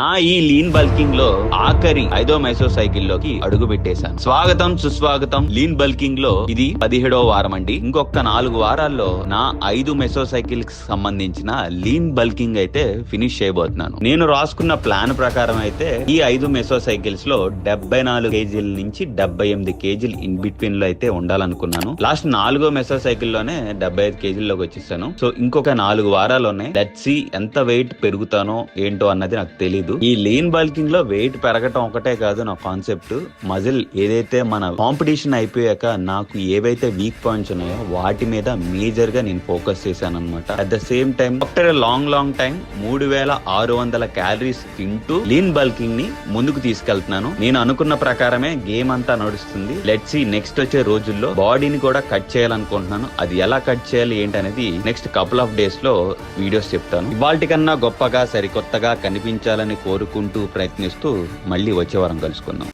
ఈ lean bulking లో ఆఖరి 5వ మెసో సైకిల్ లోకి అడుగు పెట్టేశాను. స్వాగతం సుస్వాగతం. లీన్ బల్కింగ్ లో ఇది 17వ వారం అండి. ఇంకొక 4 వారాల్లో నా 5 మెసో సైకిల్ కి సంబంధించిన లీన్ బల్కింగ్ అయితే ఫినిష్ చేయబోతున్నాను. నేను రాసుకున్న ప్లాన్ ప్రకారం అయితే ఈ 5 మెసో సైకిల్స్ లో 74 కేజీల నుంచి 78 కేజీలు ఇన్ బిట్వీన్ లో అయితే ఉండాలనుకున్నాను. లాస్ట్ 4వ మెసో సైకిల్ లోనే 75 కేజీల్లోకి వచ్చేసాను. సో ఇంకొక 4 వారాలు ఉన్నాయి. లెట్స్ సీ ఎంత వెయిట్ పెరుగుతానో ఏంటో అన్నది నాకు తెలియదు. ఈ లీన్ బల్కింగ్ లో వెయిట్ పెరగటం ఒకటే కాదు నా కాన్సెప్ట్. మజిల్ ఏదైతే మన కాంపిటీషన్ అయిపోయాక నాకు ఏవైతే వీక్ పాయింట్స్ ఉన్నాయో వాటి మీద మేజర్ గా నేను ఫోకస్ చేశాను అనమాట. At the same time after long time 3600 calories తింటూ లీన్ బల్కింగ్ ని ముందుకు తీసుకెళ్తున్నాను. నేను అనుకున్న ప్రకారమే గేమ్ అంతా నడుస్తుంది. లెట్స్ సీ నెక్స్ట్ వచ్చే రోజుల్లో బాడీని కూడా కట్ చేయాలనుకుంటున్నాను. అది ఎలా కట్ చేయాలి ఏంటనేది నెక్స్ట్ కపుల్ ఆఫ్ డేస్ లో వీడియోస్ చెప్తాను. ఇవాల్టి కన్నా గొప్పగా సరికొత్తగా కనిపించాలని కోరుకుంటూ ప్రయత్నిస్తూ మళ్ళీ వచ్చే వారం కలుసుకుందాం.